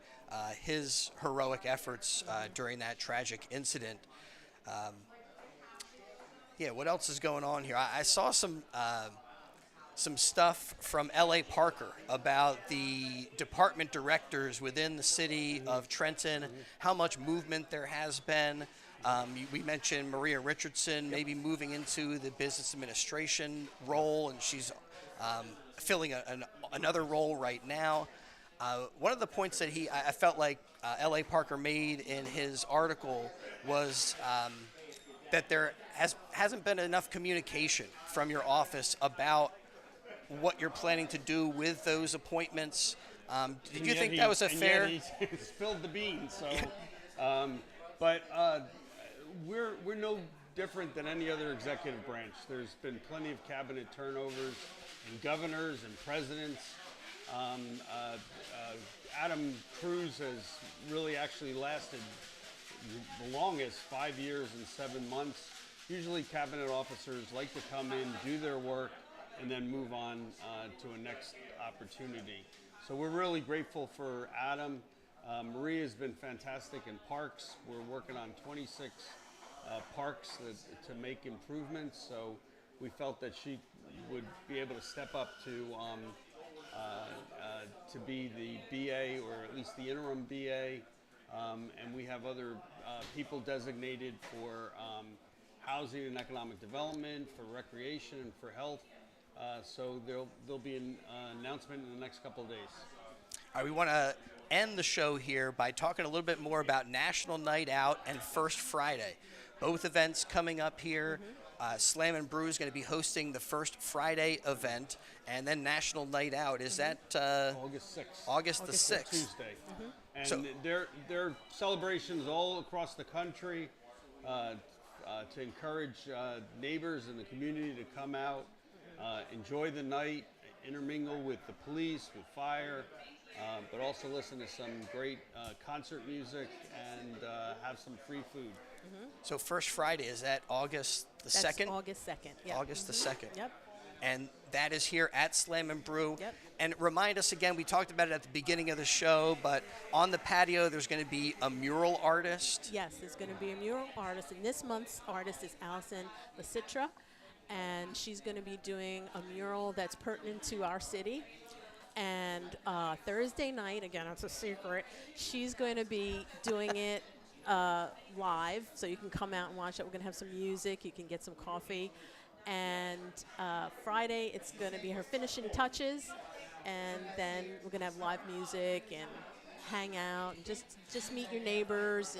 his heroic efforts during that tragic incident. What else is going on here? I saw some stuff from L.A. Parker about the department directors within the city of Trenton, how much movement there has been. We mentioned Maria Richardson maybe moving into the business administration role, and she's filling another role right now. One of the points that I felt like L.A. Parker made in his article was that there hasn't been enough communication from your office about what you're planning to do with those appointments. Did you think that was a fair? He spilled the beans. So, but we're no different than any other executive branch. There's been plenty of cabinet turnovers, and governors and presidents. Adam Cruz has really actually lasted the longest, 5 years and 7 months. Usually cabinet officers like to come in, do their work, and then move on to a next opportunity. So we're really grateful for Adam. Maria has been fantastic in parks. We're working on 26 parks to make improvements. So we felt that she would be able to step up to be the BA, or at least the interim BA. And we have other people designated for housing and economic development, for recreation, and for health. So there'll be an announcement in the next couple of days. All right, we want to end the show here by talking a little bit more about National Night Out and First Friday. Both events coming up here. Slam and Brew is going to be hosting the First Friday event, and then National Night Out. Is that August 6th? August the 6th. Tuesday. And so, there are celebrations all across the country to encourage neighbors in the community to come out, enjoy the night, intermingle with the police, with fire, but also listen to some great concert music and have some free food. So First Friday, is that August the That's 2nd? August 2nd. Yeah. August the 2nd. Yep. And that is here at Slam and Brew. Yep. And remind us again, we talked about it at the beginning of the show, but on the patio there's going to be a mural artist. Yes, there's going to be a mural artist, and this month's artist is Allison Lasitra, and she's going to be doing a mural that's pertinent to our city. And Thursday night, again, it's a secret, she's going to be doing it live, so you can come out and watch it. We're going to have some music. You can get some coffee. And Friday, it's going to be her finishing touches, and then we're going to have live music and hang out and just meet your neighbors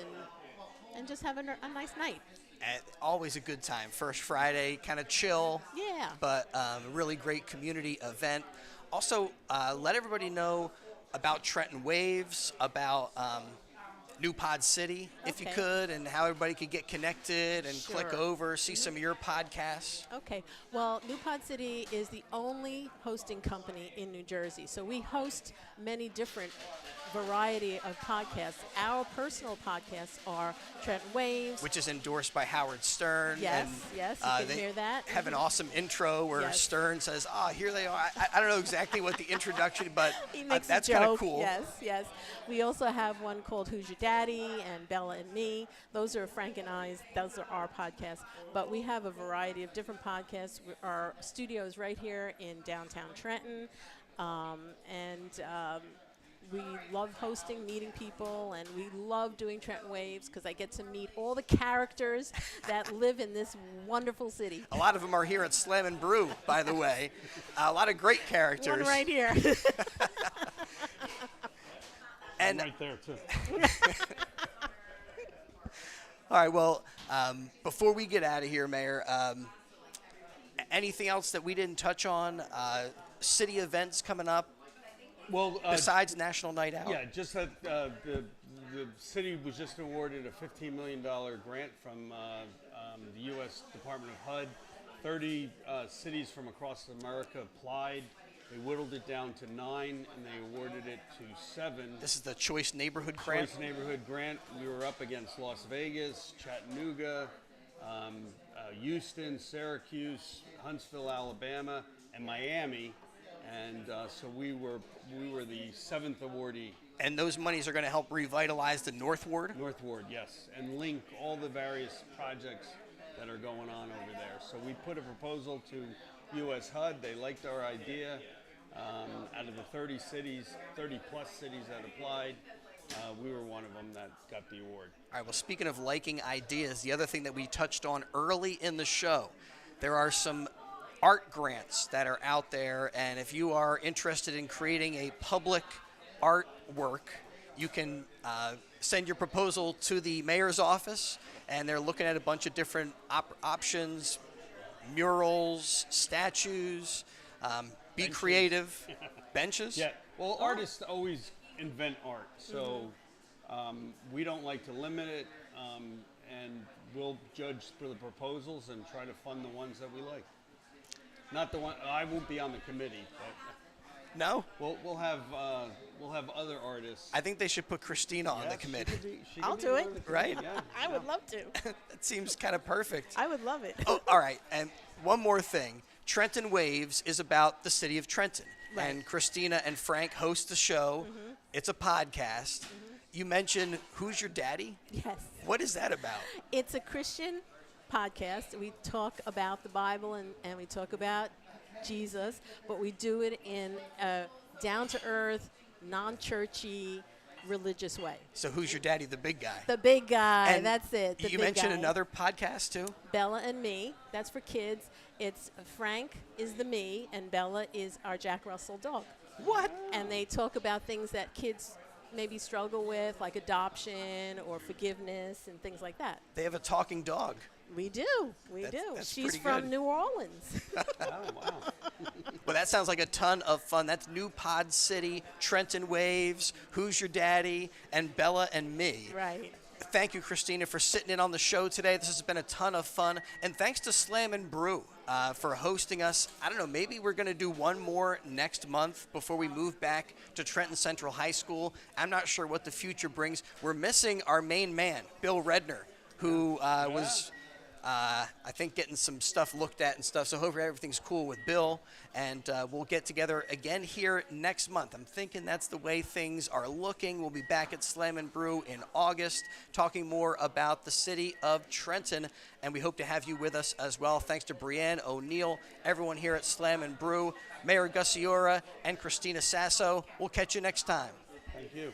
and just have a nice night. And always a good time. First Friday, kind of chill. Yeah. But a really great community event. Also, let everybody know about Trenton Waves, about New Pod City, if you Okay. could, and how everybody could get connected and click Sure. over, see some of your podcasts. Okay. Well, New Pod City is the only hosting company in New Jersey. So we host many different variety of podcasts. Our personal podcasts are Trenton Waves. Which is endorsed by Howard Stern. Yes, and, yes, you can they hear that. have an awesome intro where Yes. Stern says, here they are. I don't know exactly what the introduction, but He makes that's a joke. kind of cool. Yes, yes. We also have one called Who's Your Daddy and Bella and Me. Those are Frank and I's. Those are our podcasts. But we have a variety of different podcasts. Our studio is right here in downtown Trenton. We love hosting, meeting people, and we love doing Trenton Waves because I get to meet all the characters that live in this wonderful city. A lot of them are here at Slam and Brew, by the way. A lot of great characters. One right here. And Right there, too. all right, well, before we get out of here, Mayor, anything else that we didn't touch on? City events coming up Well, besides National Night Out? yeah, just that the city was just awarded a $15 million grant from the U.S. Department of HUD. 30 cities from across America applied. They whittled it down to 9, and they awarded it to 7. This is the Choice Neighborhood Grant. Choice Neighborhood Grant. We were up against Las Vegas, Chattanooga, Houston, Syracuse, Huntsville, Alabama, and Miami. And so we were the 7th awardee. And those monies are going to help revitalize the North Ward? North Ward, yes, and link all the various projects that are going on over there. So we put a proposal to U.S. HUD. They liked our idea. Out of the 30 plus cities that applied, we were one of them that got the award. All right, well, speaking of liking ideas, the other thing that we touched on early in the show, there are some art grants that are out there, and if you are interested in creating a public artwork, you can send your proposal to the mayor's office, and they're looking at a bunch of different options, murals, statues, be Benches. creative, benches. Yeah, well, artists always invent art, so we don't like to limit it, and we'll judge for the proposals and try to fund the ones that we like. Not the one, I won't be on the committee, but No? we'll have other artists. I think they should put Christina on Yeah, the committee. she I'll could be do one it. of the Right? committee, yeah, I would yeah. love to. That seems kind of perfect. I would love it. Oh, all right. And one more thing. Trenton Waves is about the city of Trenton. Right. And Christina and Frank host the show. It's a podcast. You mentioned Who's Your Daddy? Yes. What is that about? It's a Christian podcast. We talk about the Bible and we talk about Jesus, but we do it in a down-to-earth, non-churchy, religious way. So Who's Your Daddy? The big guy. The big guy, And that's it. The you big mentioned guy. another podcast too? Bella and Me. That's for kids. It's Frank is the me, and Bella is our Jack Russell dog. What? And they talk about things that kids maybe struggle with, like adoption or forgiveness and things like that. They have a talking dog. We do. We That's- do. that's She's pretty from good. New Orleans. Oh, wow. Well, that sounds like a ton of fun. That's New Pod City, Trenton Waves, Who's Your Daddy, and Bella and Me. Right. Thank you, Christina, for sitting in on the show today. This has been a ton of fun. And thanks to Slam and Brew for hosting us. I don't know, maybe we're going to do one more next month before we move back to Trenton Central High School. I'm not sure what the future brings. We're missing our main man, Bill Redner, who was, I think, getting some stuff looked at and stuff. So hopefully everything's cool with Bill. And we'll get together again here next month. I'm thinking that's the way things are looking. We'll be back at Slam and Brew in August, talking more about the city of Trenton. And we hope to have you with us as well. Thanks to Brianne O'Neill, everyone here at Slam and Brew, Mayor Gusciora, and Christina Sasso. We'll catch you next time. Thank you.